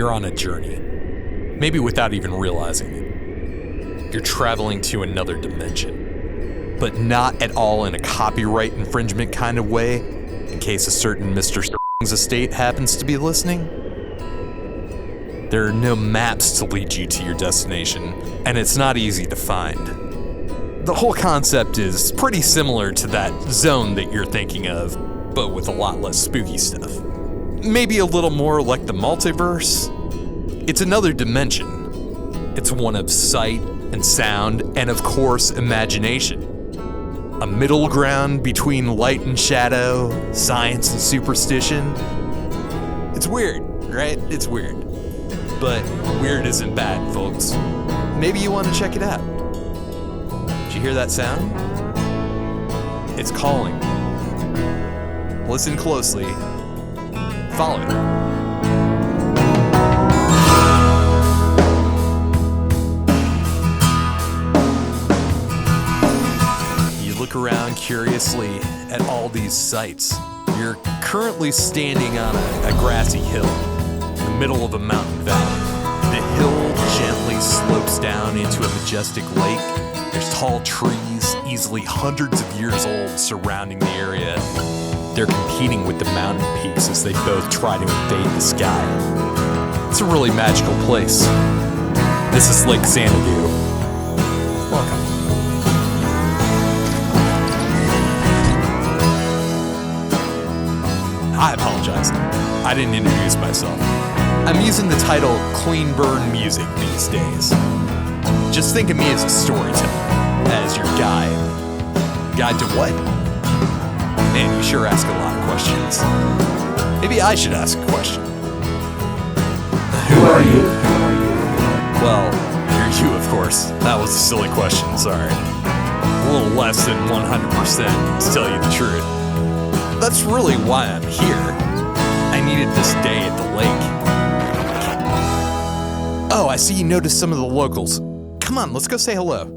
you're on a journey. Maybe without even realizing it. You're traveling to another dimension. But not at all in a copyright infringement kind of way, in case a certain Mr. estate happens to be listening. There are no maps to lead you to your destination, and it's not easy to find. The whole concept is pretty similar to that zone that you're thinking of, but with a lot less spooky stuff. Maybe a little more like the multiverse. It's another dimension. It's one of sight and sound, and of course, imagination. A middle ground between light and shadow, science and superstition. It's weird, right? It's weird. But weird isn't bad, folks. Maybe you want to check it out. Did you hear that sound? It's calling. Listen closely. Follow it. You look around curiously at all these sights. You're currently standing on a grassy hill in the middle of a mountain valley. The hill gently slopes down into a majestic lake. There's tall trees, easily hundreds of years old, surrounding the area. They're competing with the mountain peaks as they both try to invade the sky. It's a really magical place. This is Lake Xanadu. Welcome. I apologize. I didn't introduce myself. I'm using the title Clean Burn Music these days. Just think of me as a storyteller, as your guide. Guide to what? Man, you sure ask a lot of questions. Maybe I should ask a question. Who are you? Well, you're you, of course. That was a silly question, sorry. A little less than 100%, to tell you the truth. That's really why I'm here. I needed this day at the lake. Oh, I see you noticed some of the locals. Come on, let's go say hello.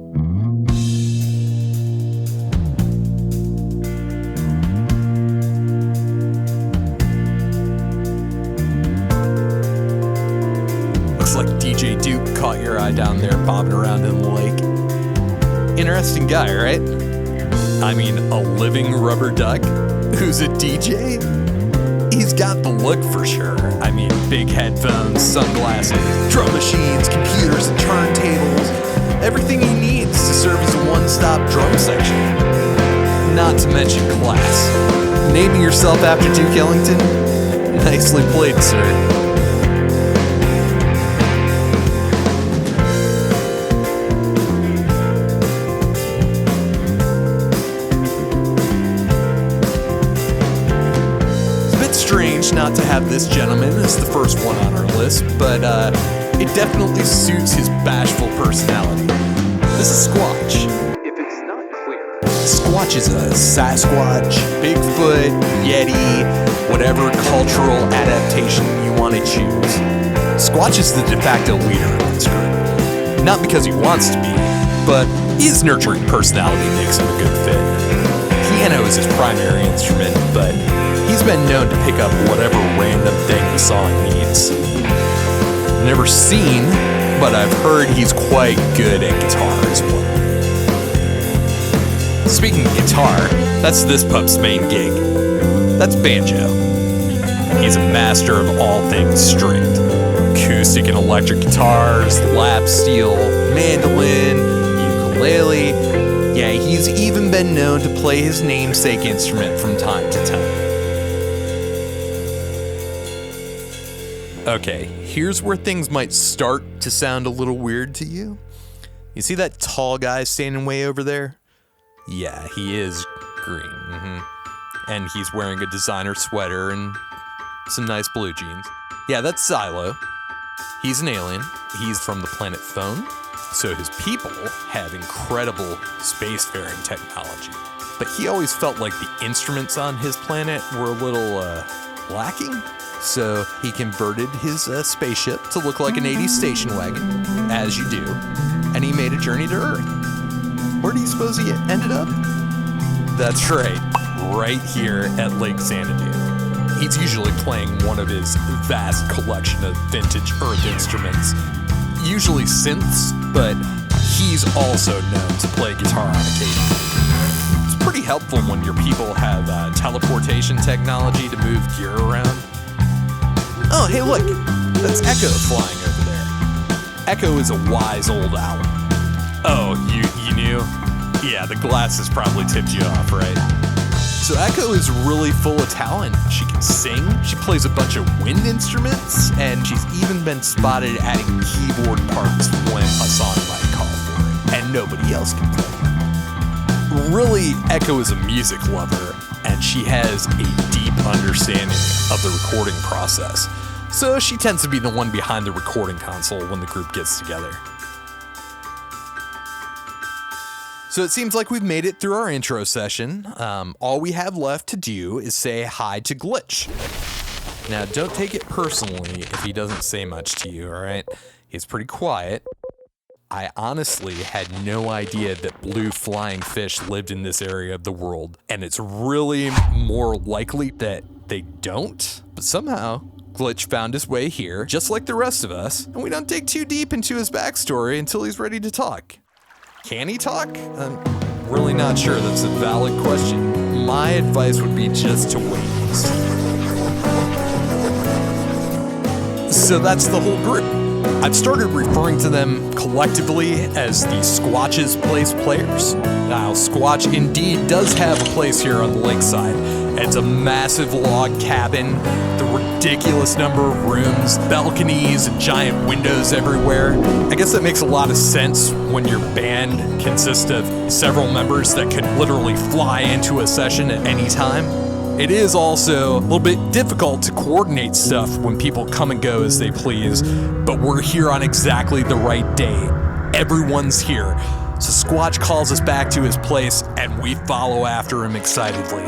Looks like DJ Duke caught your eye down there bobbing around in the lake. Interesting guy, right? I mean, a living rubber duck who's a DJ? He's got the look for sure. I mean, big headphones, sunglasses, drum machines, computers, and turntables. Everything he needs to serve as a one-stop drum section. Not to mention class. Naming yourself after Duke Ellington? Nicely played, sir. Strange not to have this gentleman as the first one on our list, but it definitely suits his bashful personality. This is Squatch. If it's not clear, Squatch is a Sasquatch, Bigfoot, Yeti, whatever cultural adaptation you want to choose. Squatch is the de facto leader of this group. Not because he wants to be, but his nurturing personality makes him a good fit. Piano is his primary instrument, but he's been known to pick up whatever random thing the song needs. Never seen, but I've heard he's quite good at guitar as well. Speaking of guitar, that's this pup's main gig. That's banjo. He's a master of all things stringed. Acoustic and electric guitars, lap steel, mandolin, ukulele. Yeah, he's even been known to play his namesake instrument from time to time. Okay, here's where things might start to sound a little weird to you. You see that tall guy standing way over there? Yeah, he is green. And he's wearing a designer sweater and some nice blue jeans. Yeah, that's Silo. He's an alien. He's from the planet Phone, so his people have incredible spacefaring technology. But he always felt like the instruments on his planet were a little, lacking. So he converted his spaceship to look like an 80s station wagon, as you do, and he made a journey to Earth. Where do you suppose he ended up? That's right here at Lake Xanadu. He's usually playing one of his vast collection of vintage earth instruments, usually synths, but he's also known to play guitar on occasion. It's pretty helpful when your people have teleportation technology to move gear around. Oh, hey look, that's Echo flying over there. Echo is a wise old owl. Oh, you knew? Yeah, the glasses probably tipped you off, right? So Echo is really full of talent. She can sing, she plays a bunch of wind instruments, and she's even been spotted adding keyboard parts when a song might call for it, and nobody else can play. Really, Echo is a music lover, and she has a deep understanding of the recording process. So she tends to be the one behind the recording console when the group gets together. So it seems like we've made it through our intro session. All we have left to do is say hi to Glitch. Now, don't take it personally if he doesn't say much to you, all right? He's pretty quiet. I honestly had no idea that blue flying fish lived in this area of the world, and it's really more likely that they don't. But somehow, Glitch found his way here, just like the rest of us, and we don't dig too deep into his backstory until he's ready to talk. Can he talk? I'm really not sure. That's a valid question. My advice would be just to wait and see. So that's the whole group. I've started referring to them collectively as the Squatch's Place players. Now, Squatch indeed does have a place here on the lakeside. It's a massive log cabin, the ridiculous number of rooms, balconies, and giant windows everywhere. I guess that makes a lot of sense when your band consists of several members that could literally fly into a session at any time. It is also a little bit difficult to coordinate stuff when people come and go as they please, but we're here on exactly the right day. Everyone's here. So Squatch calls us back to his place, and we follow after him excitedly.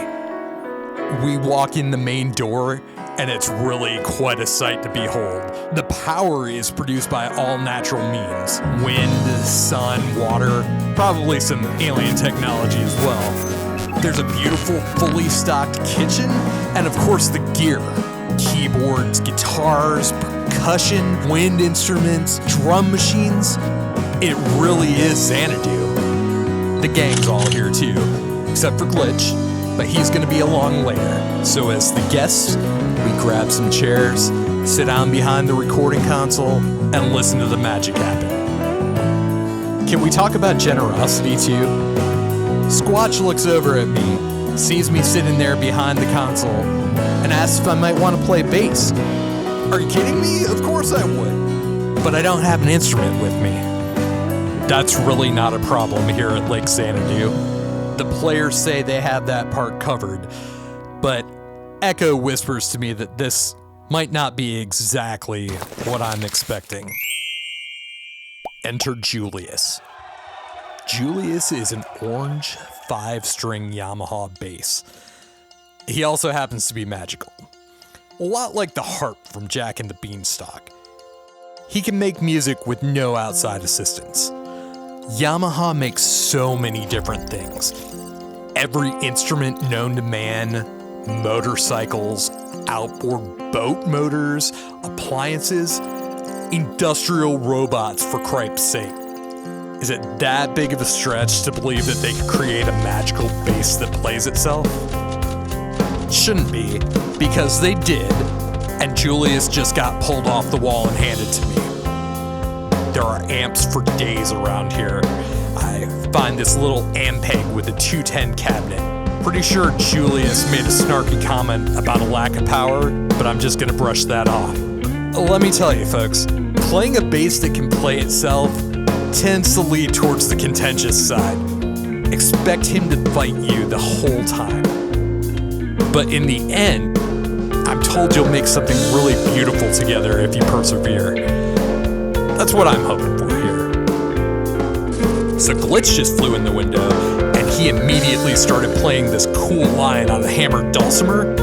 We walk in the main door, and it's really quite a sight to behold. The power is produced by all natural means. Wind, sun, water, probably some alien technology as well. There's a beautiful, fully stocked kitchen, and of course the gear. Keyboards, guitars, percussion, wind instruments, drum machines. It really is Xanadu. The gang's all here too, except for Glitch, but he's gonna be along later. So as the guests, we grab some chairs, sit down behind the recording console, and listen to the magic happen. Can we talk about generosity too? Squatch looks over at me, sees me sitting there behind the console, and asks if I might want to play bass. Are you kidding me? Of course I would. But I don't have an instrument with me. That's really not a problem here at Lake Xanadu. The players say they have that part covered, but Echo whispers to me that this might not be exactly what I'm expecting. Enter Julius. Julius is an orange 5-string Yamaha bass. He also happens to be magical. A lot like the harp from Jack and the Beanstalk. He can make music with no outside assistance. Yamaha makes so many different things. Every instrument known to man, motorcycles, outboard boat motors, appliances, industrial robots for cripe's sake. Is it that big of a stretch to believe that they could create a magical bass that plays itself? Shouldn't be, because they did, and Julius just got pulled off the wall and handed to me. There are amps for days around here. I find this little Ampeg with a 210 cabinet. Pretty sure Julius made a snarky comment about a lack of power, but I'm just gonna brush that off. Let me tell you folks, playing a bass that can play itself tends to lead towards the contentious side. Expect him to fight you the whole time. But in the end, I'm told you'll make something really beautiful together if you persevere. That's what I'm hoping for here. So Glitch just flew in the window, and he immediately started playing this cool line on a hammered dulcimer.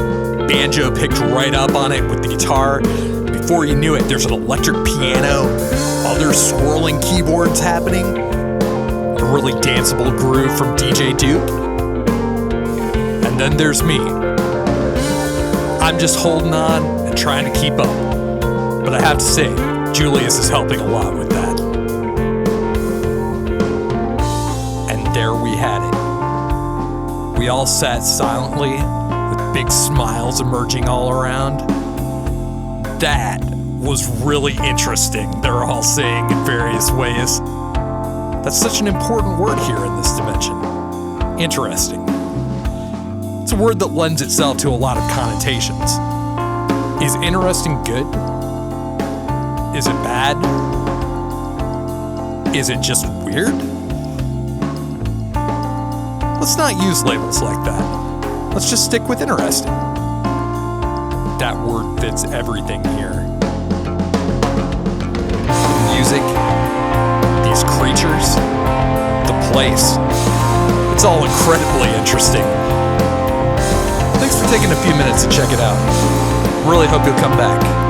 Banjo picked right up on it with the guitar. Before you knew it, there's an electric piano, other swirling keyboards happening, a really danceable groove from DJ Duke. And then there's me. I'm just holding on and trying to keep up. But I have to say, Julius is helping a lot with that. And there we had it. We all sat silently with big smiles emerging all around. That was really interesting, they're all saying in various ways. That's such an important word here in this dimension. Interesting. It's a word that lends itself to a lot of connotations. Is interesting good? Is it bad? Is it just weird? Let's not use labels like that. Let's just stick with interesting. That word fits everything here. The music, these creatures, the place. It's all incredibly interesting. Thanks for taking a few minutes to check it out. Really hope you'll come back.